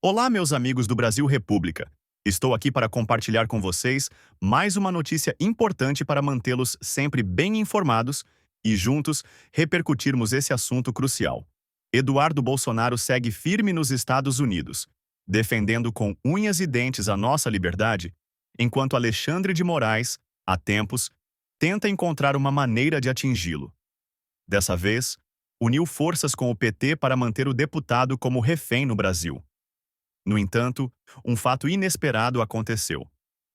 Olá, meus amigos do Brasil República. Estou aqui para compartilhar com vocês mais uma notícia importante para mantê-los sempre bem informados e, juntos, repercutirmos esse assunto crucial. Eduardo Bolsonaro segue firme nos Estados Unidos, defendendo com unhas e dentes a nossa liberdade, enquanto Alexandre de Moraes, há tempos, tenta encontrar uma maneira de atingi-lo. Dessa vez, uniu forças com o PT para manter o deputado como refém no Brasil. No entanto, um fato inesperado aconteceu.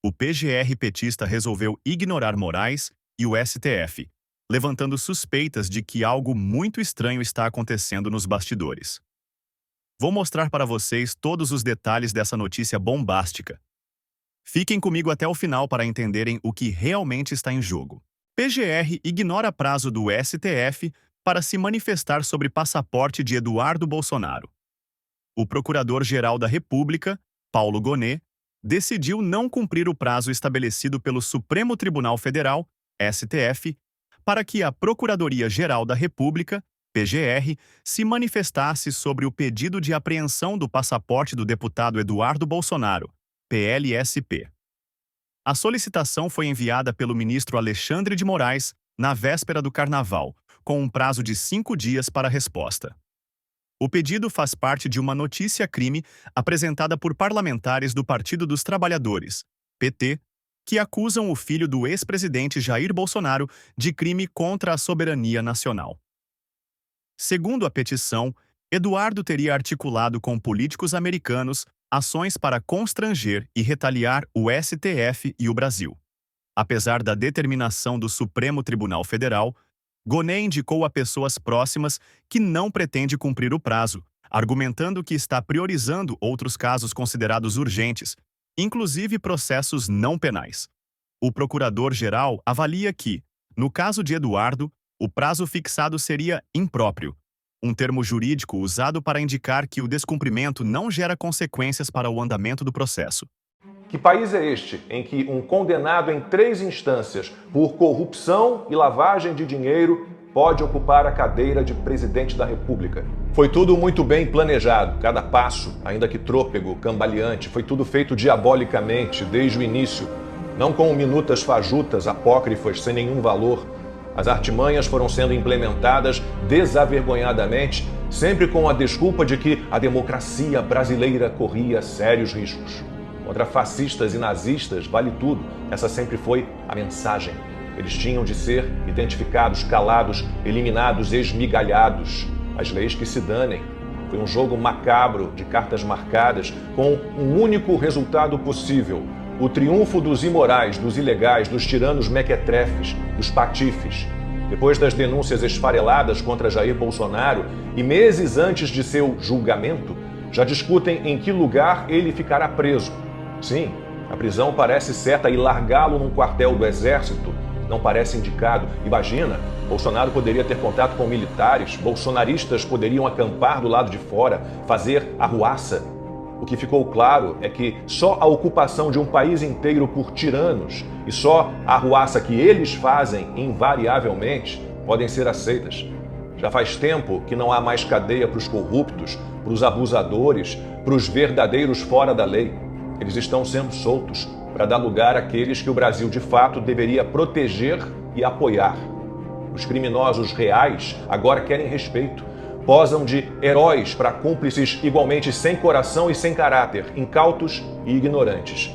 O PGR petista resolveu ignorar Moraes e o STF, levantando suspeitas de que algo muito estranho está acontecendo nos bastidores. Vou mostrar para vocês todos os detalhes dessa notícia bombástica. Fiquem comigo até o final para entenderem o que realmente está em jogo. PGR ignora prazo do STF para se manifestar sobre passaporte de Eduardo Bolsonaro. O Procurador-Geral da República, Paulo Gonet, decidiu não cumprir o prazo estabelecido pelo Supremo Tribunal Federal, STF, para que a Procuradoria-Geral da República, PGR, se manifestasse sobre o pedido de apreensão do passaporte do deputado Eduardo Bolsonaro, PLSP. A solicitação foi enviada pelo ministro Alexandre de Moraes na véspera do Carnaval, com um prazo de 5 dias para a resposta. O pedido faz parte de uma notícia-crime apresentada por parlamentares do Partido dos Trabalhadores, PT, que acusam o filho do ex-presidente Jair Bolsonaro de crime contra a soberania nacional. Segundo a petição, Eduardo teria articulado com políticos americanos ações para constranger e retaliar o STF e o Brasil. Apesar da determinação do Supremo Tribunal Federal, Gonet indicou a pessoas próximas que não pretende cumprir o prazo, argumentando que está priorizando outros casos considerados urgentes, inclusive processos não penais. O procurador-geral avalia que, no caso de Eduardo, o prazo fixado seria impróprio, um termo jurídico usado para indicar que o descumprimento não gera consequências para o andamento do processo. Que país é este em que um condenado em 3 instâncias por corrupção e lavagem de dinheiro pode ocupar a cadeira de presidente da República? Foi tudo muito bem planejado, cada passo, ainda que trôpego, cambaleante, foi tudo feito diabolicamente desde o início, não com minutas fajutas, apócrifas, sem nenhum valor. As artimanhas foram sendo implementadas desavergonhadamente, sempre com a desculpa de que a democracia brasileira corria sérios riscos. Contra fascistas e nazistas vale tudo. Essa sempre foi a mensagem. Eles tinham de ser identificados, calados, eliminados, esmigalhados. As leis que se danem. Foi um jogo macabro de cartas marcadas com um único resultado possível. O triunfo dos imorais, dos ilegais, dos tiranos mequetrefes, dos patifes. Depois das denúncias esfareladas contra Jair Bolsonaro e meses antes de seu julgamento, já discutem em que lugar ele ficará preso. Sim, a prisão parece certa e largá-lo num quartel do Exército não parece indicado. Imagina, Bolsonaro poderia ter contato com militares, bolsonaristas poderiam acampar do lado de fora, fazer arruaça. O que ficou claro é que só a ocupação de um país inteiro por tiranos e só a arruaça que eles fazem invariavelmente podem ser aceitas. Já faz tempo que não há mais cadeia para os corruptos, para os abusadores, para os verdadeiros fora da lei. Eles estão sendo soltos para dar lugar àqueles que o Brasil, de fato, deveria proteger e apoiar. Os criminosos reais agora querem respeito. Posam de heróis para cúmplices igualmente sem coração e sem caráter, incautos e ignorantes.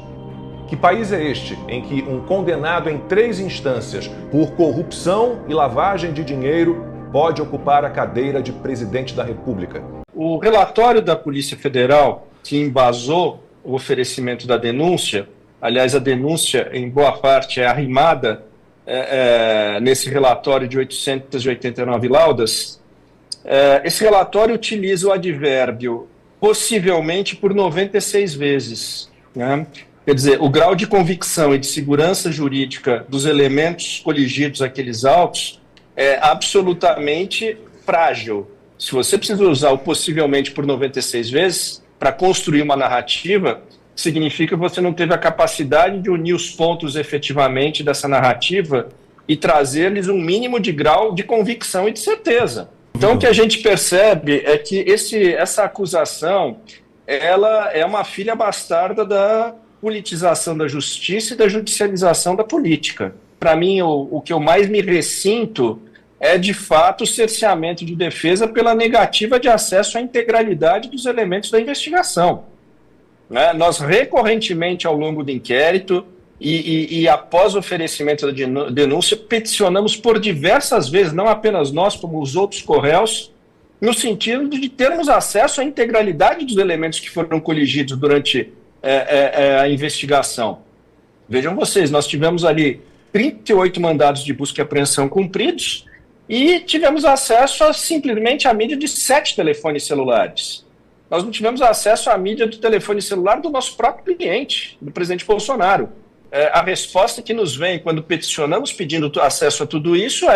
Que país é este em que um condenado em 3 instâncias por corrupção e lavagem de dinheiro pode ocupar a cadeira de presidente da República? O relatório da Polícia Federal, que embasou o oferecimento da denúncia, aliás, a denúncia, em boa parte, é arrimada nesse relatório de 889 laudas, esse relatório utiliza o advérbio possivelmente por 96 vezes. Né? Quer dizer, o grau de convicção e de segurança jurídica dos elementos coligidos àqueles autos é absolutamente frágil. Se você precisa usar o possivelmente por 96 vezes para construir uma narrativa, significa que você não teve a capacidade de unir os pontos efetivamente dessa narrativa e trazer-lhes um mínimo de grau de convicção e de certeza. Então, o que a gente percebe é que essa acusação ela é uma filha bastarda da politização da justiça e da judicialização da política. Para mim, o que eu mais me ressinto é, de fato, o cerceamento de defesa pela negativa de acesso à integralidade dos elementos da investigação. Né? Nós, recorrentemente, ao longo do inquérito e após o oferecimento da denúncia, peticionamos por diversas vezes, não apenas nós, como os outros corréus, no sentido de termos acesso à integralidade dos elementos que foram coligidos durante a investigação. Vejam vocês, nós tivemos ali 38 mandados de busca e apreensão cumpridos e tivemos acesso simplesmente à mídia de 7 telefones celulares. Nós não tivemos acesso à mídia do telefone celular do nosso próprio cliente, do presidente Bolsonaro. A resposta que nos vem quando peticionamos pedindo acesso a tudo isso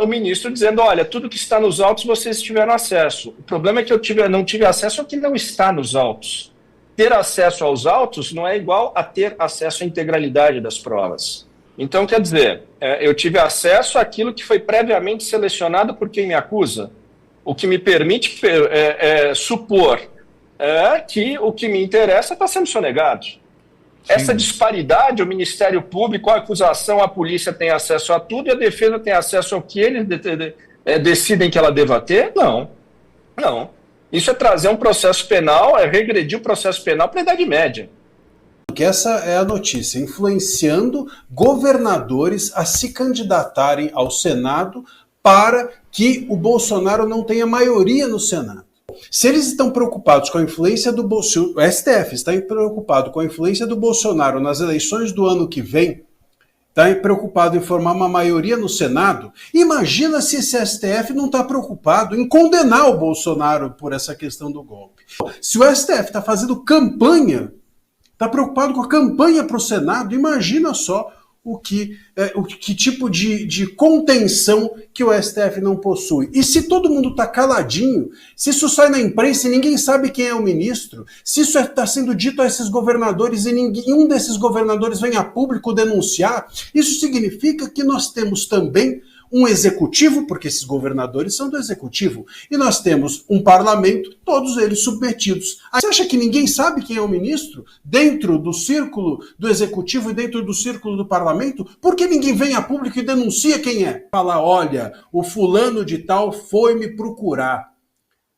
o ministro dizendo, olha, tudo que está nos autos vocês tiveram acesso. O problema é que eu não tive acesso ao que não está nos autos. Ter acesso aos autos não é igual a ter acesso à integralidade das provas. Então, quer dizer, eu tive acesso àquilo que foi previamente selecionado por quem me acusa, o que me permite supor que o que me interessa está sendo sonegado. Sim. Essa disparidade, o Ministério Público, a acusação, a polícia tem acesso a tudo e a defesa tem acesso ao que eles decidem que ela deva ter? Não. Não. Isso é trazer um processo penal, é regredir o processo penal para a Idade Média. Que essa é a notícia, influenciando governadores a se candidatarem ao Senado para que o Bolsonaro não tenha maioria no Senado. Se eles estão preocupados com a influência do Bolsonaro, o STF está preocupado com a influência do Bolsonaro nas eleições do ano que vem, está preocupado em formar uma maioria no Senado, imagina se esse STF não está preocupado em condenar o Bolsonaro por essa questão do golpe. Se o STF está fazendo campanha, está preocupado com a campanha para o Senado, imagina só o que tipo de contenção que o STF não possui. E se todo mundo está caladinho, se isso sai na imprensa e ninguém sabe quem é o ministro, se isso está sendo dito a esses governadores e nenhum desses governadores vem a público denunciar, isso significa que nós temos também um executivo, porque esses governadores são do executivo, e nós temos um parlamento, todos eles submetidos. Aí você acha que ninguém sabe quem é o ministro dentro do círculo do executivo e dentro do círculo do parlamento? Por que ninguém vem a público e denuncia quem é? Fala, olha, o fulano de tal foi me procurar.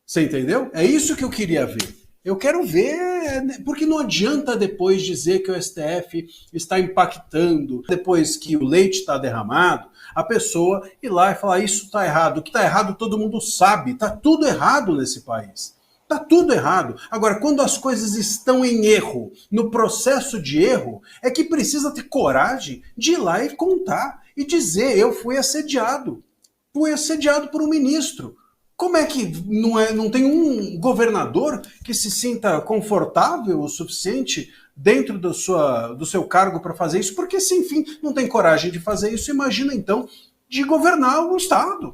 Você entendeu? É isso que eu queria ver. Eu quero ver, porque não adianta depois dizer que o STF está impactando, depois que o leite está derramado, a pessoa ir lá e falar isso está errado. O que está errado todo mundo sabe, está tudo errado nesse país. Está tudo errado. Agora, quando as coisas estão em erro, no processo de erro, é que precisa ter coragem de ir lá e contar e dizer, eu fui assediado por um ministro. Como é que não tem um governador que se sinta confortável o suficiente dentro do seu cargo para fazer isso? Porque se, enfim, não tem coragem de fazer isso, imagina então de governar o Estado.